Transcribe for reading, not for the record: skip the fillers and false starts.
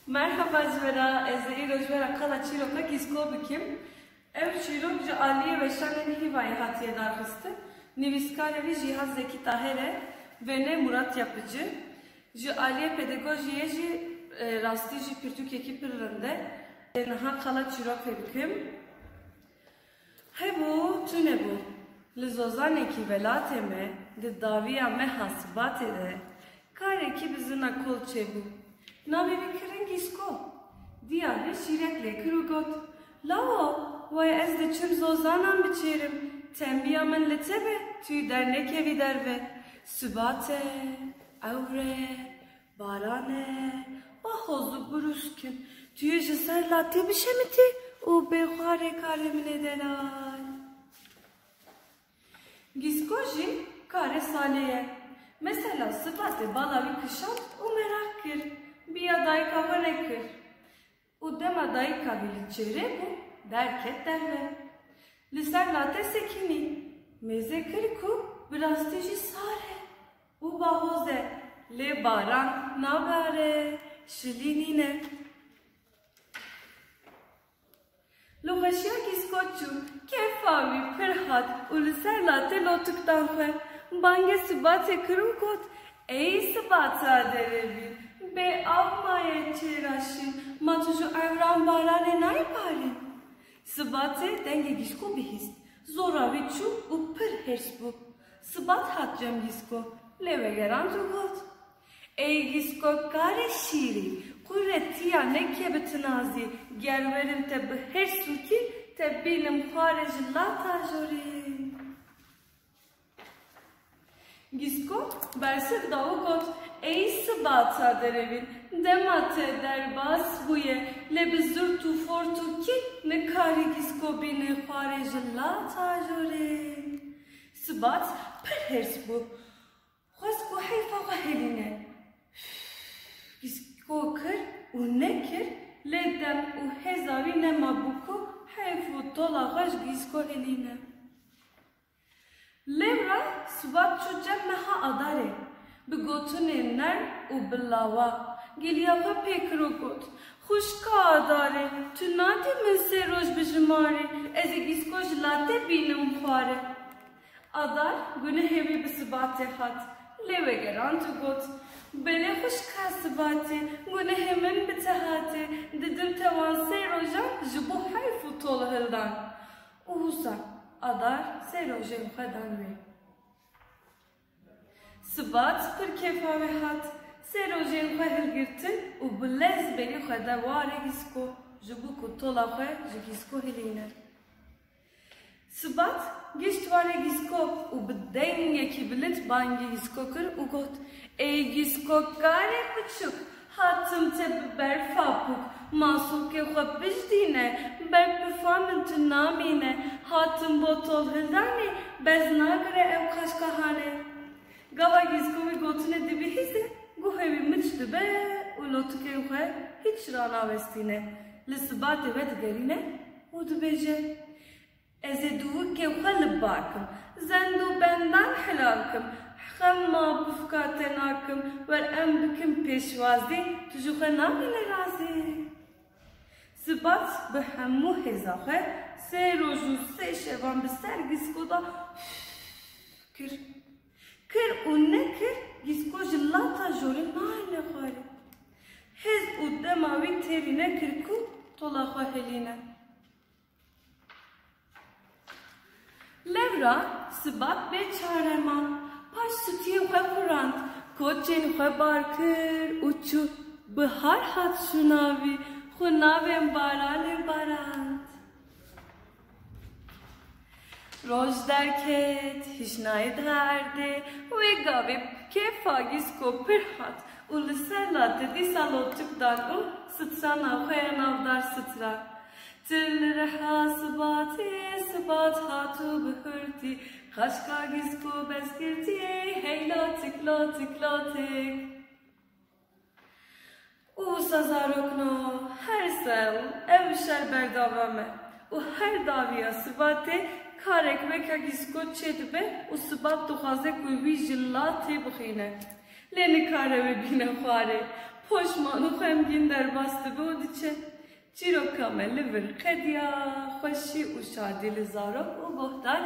Merhaba Züvera, ezeri Rojvera kala çiroka gisko bikim. Ev çirok ji aliye ve şaneni hivayı hatiye dargıstı. Niviskarevi Jihaz Zeki Tahere ve ne Murat Yapıcı. Ji aliye pedagojiye ji rasti ji pirtuk ekip pırrında. Naha kala çirok bikim. Hebu tüne bu. Lizozaneki velateme de daviya me hasbat ede. Kareki bizuna kol çebu. Navi bikirin gisko. Diyarı şirekle krugot. Lao, vay ez de çüm zozanan biçerim. Tembiya men letebe, tüy dernek evi derve. Sübate, avre, barane, bahozu buruskin. Tüy jeser latte bişemiti, o behare kalemine delay. Giskoji kare saleye. Mesela sıfatı balavi kışat o merak kir. Biya dayka vane kir. O dema dayka biliçere bu derket derve. Liser late sekini. Meze kir ku brasteji sare. U bahoze. Le baran nabare. Şilinine. Loğaşya giskoçu. Kefavi perhat. U liser late lotuktan kwe. Bange sıbate kırım kot. Ey sıbata derevi. Be avmaya çeraşin. Matuju evran barane nay parin. Sıbate denge gisko bihist. Zora viçu u pır hers bu. Sıbat hatcem gisko. Leve geran tugot. Ey gisko kare şiri. Kurretiya ne kebetinazi. Gerverim tebe hersu ki. Tebilim khareci la tajorin. Gisko berse davugot. Ey sıbata derevin. Demate derbas buye. Le bizur tu fortu ki. Ne kari gisko bine khareci la tajorin. Sıbat perhers bu. Xasko hayfa gaheline. Gisko kır u ne kır. Le dem u hezavi ne mabuku. Hayfu tola gaş gisko heline. Levra sıbat çocuk meha adare. Bigotun ner u billava. Geliyaga pekrogot. Xuşka adare. Tu nati min seroj bijimari. Ezi gisko jilate binim xare. Adar güne hevi bi sıbate hat. Leve geran tu got. Bele xuşka sıbate. Güne hemen bitehate. Dedim tevan seroja. Jibu hayfu tol hildan. Uhusa. Adar serojen xedan ve. Sıbat pır kefa ve hat. Serojen xehil girtin. U bilez beni xeda vare gisko. Jibu kutola xe jigisko hiline. Sıbat gişt vare gisko. U bidenge ki bilit bangi gisko kır u got. Ey gisko kare küçük. Hatım te berfapuk. Masuk ke xwe bijdîne. Ber bifamin tu namîne. Hatım botol hildane. Bez nagire ev kaşkahane. Gava gisko ve gotune dibihîze. Guhevi miç dibe. U lotuke xwe hiç ranavestîne. Li sıbatê ve digerîne. U dibêje. Ez ê dûwikê xwe li bakim. Zend bendan hilakim. Xemma bifka te nakim. Wer em bikim pêşwazî. Tu ji xwe namîne razî. Sıbat bi hemû hêza xwe. Sê roj û sê şevan bi ser gisko da kir. Kir û ne kir. Gisko ji lata jorê nayne xwarê. Hez û dema wî têrîne kir ku tola xwe helîne. Levra sıbat beçareman. Paş sütiyê xwe kurand. Koçên xwe bar kir û çû. Bihar hat şû navî. Xwe navên baranê barand. Roj derket, hiç nayê derdê. Wê gavê kefa gisko pir hat. û li ser latê dîsa lotuk dan û sitrana xwe ya navdar sitra. Til li reha sıbatê, sıbat hatû bihirtî. Xaşka gisko bezgirtî, hey latik latik latik. û sazarokno, her sel ev şer berdavame. û her daviya sıbatê karek veka gisko çedibe û sıbat dixwaze ku wî ji latê bixîne. Lê nikare wê bîne xwarê. پشمان و خمگین در بسته بود چه چیرو کامل ورقدیا خوشی و شادی لزارک و گهدار